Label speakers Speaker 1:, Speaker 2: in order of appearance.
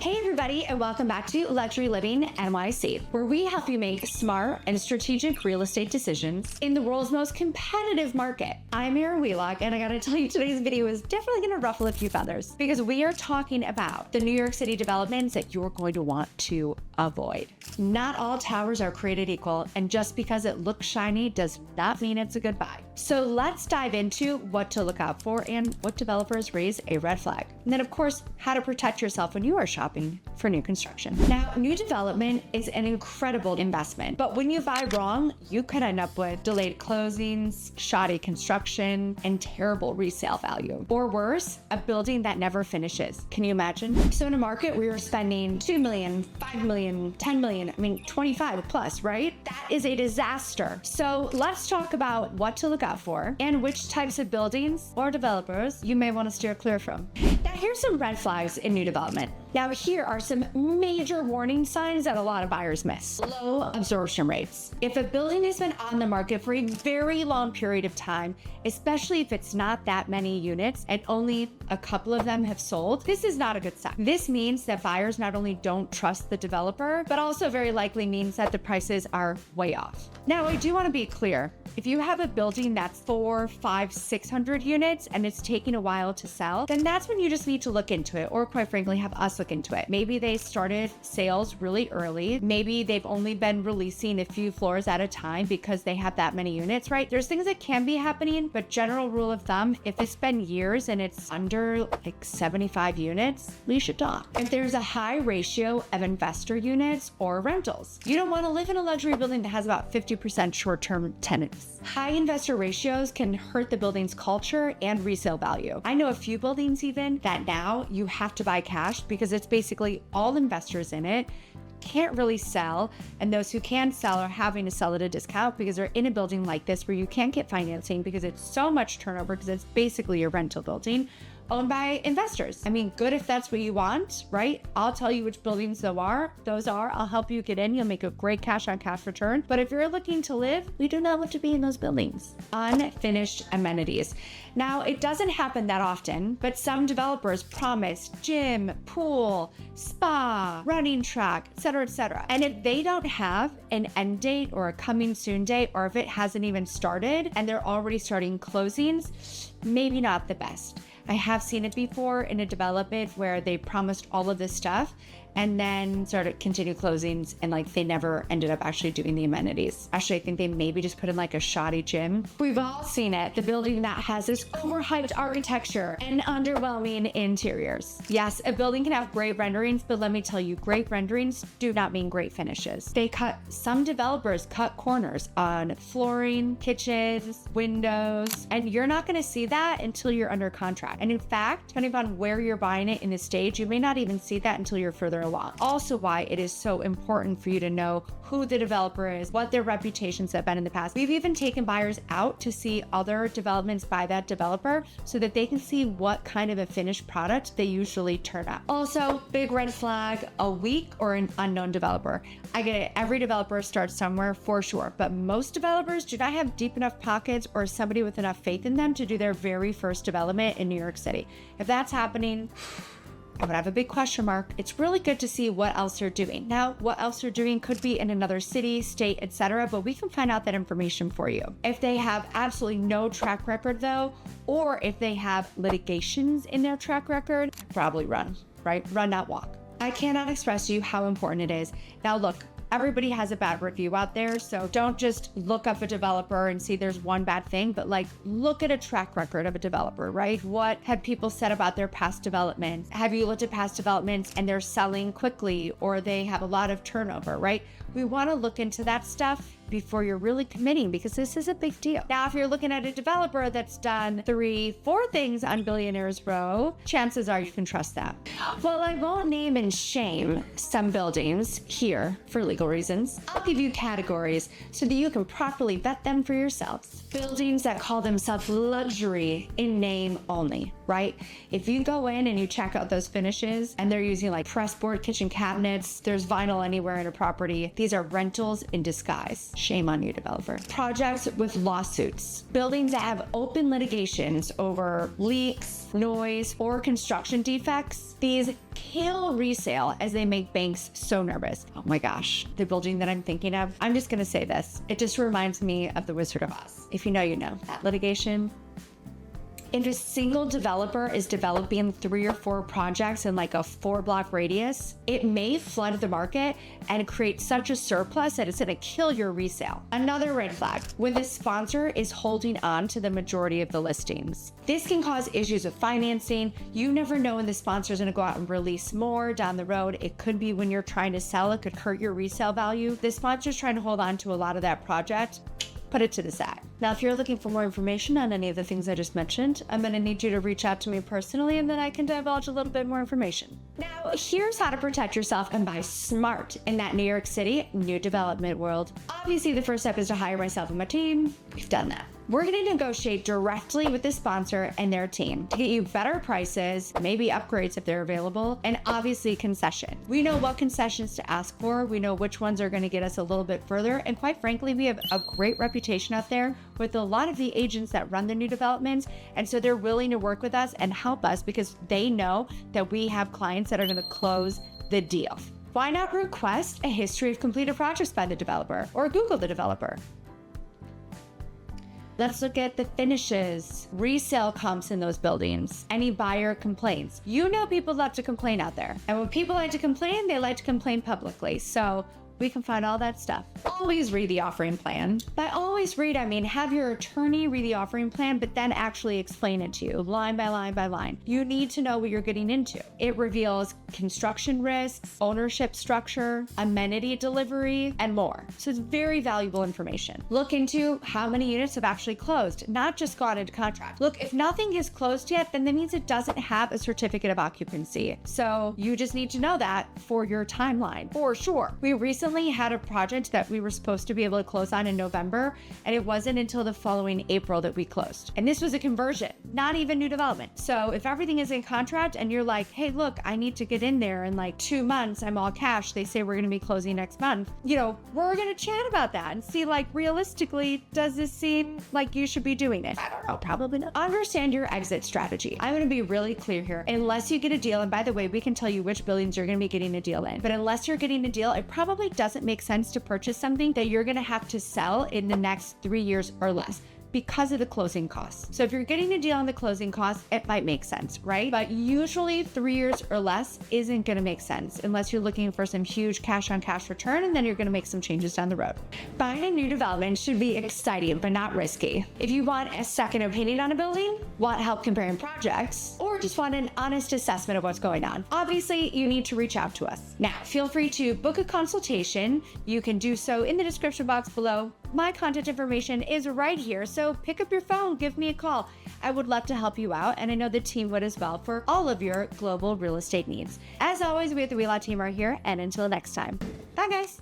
Speaker 1: Hey everybody, and welcome back to Luxury Living NYC, where we help you make smart and strategic real estate decisions in the world's most competitive market. I'm Erin Wheelock, and I gotta tell you, today's video is definitely gonna ruffle a few feathers because we are talking about the New York City developments that you're going to want to avoid. Not all towers are created equal, and just because it looks shiny does not mean it's a good buy. So let's dive into what to look out for and what developers raise a red flag. And then of course, how to protect yourself when you are shopping for new construction. Now, new development is an incredible investment, but when you buy wrong, you could end up with delayed closings, shoddy construction, and terrible resale value. Or worse, a building that never finishes. Can you imagine? So in a market where you're spending $2 million, $5 million, $10 million, 25 plus, right? That is a disaster. So let's talk about what to look out for and which types of buildings or developers you may want to steer clear from. Now, here's some red flags in new development. Now, here are some major warning signs that a lot of buyers miss. Low absorption rates. If a building has been on the market for a very long period of time, especially if it's not that many units and only a couple of them have sold, this is not a good sign. This means that buyers not only don't trust the developer, but also very likely means that the prices are way off. Now, I do want to be clear. If you have a building that's 400, 500, 600 units and it's taking a while to sell, then that's when you just need to look into it, or quite frankly, have us look into it. Maybe they started sales really early. Maybe they've only been releasing a few floors at a time because they have that many units, right? There's things that can be happening, but general rule of thumb, if it's been years and it's under like 75 units, we should talk. If there's a high ratio of investor units or rentals, you don't want to live in a luxury building that has about 50% short-term tenants. High investor ratios can hurt the building's culture and resale value. I know a few buildings even that now you have to buy cash because it's basically all investors in it, can't really sell, and those who can sell are having to sell at a discount because they're in a building like this where you can't get financing because it's so much turnover because it's basically a rental building owned by investors. Good if that's what you want, right? I'll tell you which buildings those are. I'll help you get in. You'll make a great cash on cash return. But if you're looking to live, we do not want to be in those buildings. Unfinished amenities. Now, it doesn't happen that often, but some developers promise gym, pool, spa, running track, etc., etc. And if they don't have an end date or a coming soon date, or if it hasn't even started and they're already starting closings, maybe not the best. I have seen it before in a development where they promised all of this stuff and then started continue closings and they never ended up actually doing the amenities. Actually, I think they maybe just put in a shoddy gym. We've all seen it. The building that has this overhyped architecture and underwhelming interiors. Yes, a building can have great renderings, but let me tell you, great renderings do not mean great finishes. Some developers cut corners on flooring, kitchens, windows, and you're not gonna see that until you're under contract. And in fact, depending on where you're buying it in the stage, you may not even see that until you're further along. Also why it is so important for you to know who the developer is, what their reputations have been in the past. We've even taken buyers out to see other developments by that developer so that they can see what kind of a finished product they usually turn up. Also, big red flag, a weak or an unknown developer. I get it, every developer starts somewhere for sure, but most developers do not have deep enough pockets or somebody with enough faith in them to do their very first development in New York City. If that's happening, I would have a big question mark. It's really good to see what else they're doing. Now, what else they're doing could be in another city, state, etc., but we can find out that information for you. If they have absolutely no track record though, or if they have litigations in their track record, probably run, right? Run, not walk. I cannot express to you how important it is. Now look, everybody has a bad review out there, so don't just look up a developer and see there's one bad thing, but look at a track record of a developer, right? What have people said about their past developments? Have you looked at past developments and they're selling quickly or they have a lot of turnover, right? We want to look into that stuff before you're really committing because this is a big deal. Now, if you're looking at a developer that's done 3, 4 things on Billionaires Row, chances are you can trust that. Well, I won't name and shame some buildings here for legal reasons. I'll give you categories so that you can properly vet them for yourselves. Buildings that call themselves luxury in name only, right? If you go in and you check out those finishes and they're using pressboard kitchen cabinets, there's vinyl anywhere in a property, these are rentals in disguise. Shame on you, developer. Projects with lawsuits. Buildings that have open litigations over leaks, noise, or construction defects. These kill resale as they make banks so nervous. Oh my gosh, the building that I'm thinking of, I'm just gonna say this. It just reminds me of the Wizard of Oz. If you know, you know. That litigation. If a single developer is developing 3 or 4 projects in like a 4-block radius, it may flood the market and create such a surplus that it's gonna kill your resale. Another red flag, when the sponsor is holding on to the majority of the listings. This can cause issues with financing. You never know when the sponsor is gonna go out and release more down the road. It could be when you're trying to sell, it could hurt your resale value. The sponsor's trying to hold on to a lot of that project. Put it to the side. Now, if you're looking for more information on any of the things I just mentioned, I'm gonna need you to reach out to me personally, and then I can divulge a little bit more information. Now, here's how to protect yourself and buy smart in that New York City new development world. Obviously, the first step is to hire myself and my team. We've done that. We're gonna negotiate directly with the sponsor and their team to get you better prices, maybe upgrades if they're available, and obviously concession. We know what concessions to ask for. We know which ones are gonna get us a little bit further. And quite frankly, we have a great reputation out there with a lot of the agents that run the new developments. And so they're willing to work with us and help us because they know that we have clients that are gonna close the deal. Why not request a history of completed projects by the developer or Google the developer? Let's look at the finishes, resale comps in those buildings, any buyer complaints. You know people love to complain out there. And when people like to complain, they like to complain publicly. So we can find all that stuff. Always read the offering plan. By always read, I mean have your attorney read the offering plan, but then actually explain it to you line by line by line. You need to know what you're getting into. It reveals construction risks, ownership structure, amenity delivery, and more. So it's very valuable information. Look into how many units have actually closed, not just gone into contract. Look, if nothing has closed yet, then that means it doesn't have a certificate of occupancy. So you just need to know that for your timeline, for sure. We recently had a project that we were supposed to be able to close on in November, and it wasn't until the following April that we closed. And this was a conversion, not even new development. So if everything is in contract and you're like, hey, look, I need to get in there in like 2 months, I'm all cash, they say we're gonna be closing next month, you know, we're gonna chat about that and see, like, realistically, does this seem like you should be doing it? I don't know, probably not. Understand your exit strategy. I'm gonna be really clear here. Unless you get a deal, and by the way, we can tell you which buildings you're gonna be getting a deal in, but unless you're getting a deal, it probably doesn't make sense to purchase something that you're gonna have to sell in the next 3 years or less, because of the closing costs. So if you're getting a deal on the closing costs, it might make sense, right? But usually 3 years or less isn't gonna make sense unless you're looking for some huge cash on cash return, and then you're gonna make some changes down the road. Buying a new development should be exciting, but not risky. If you want a second opinion on a building, want help comparing projects, or just want an honest assessment of what's going on, obviously you need to reach out to us. Now, feel free to book a consultation. You can do so in the description box below. My contact information is right here, so pick up your phone, give me a call. I would love to help you out, and I know the team would as well for all of your global real estate needs. As always, we at the Wheelock team are here, and until next time, bye guys.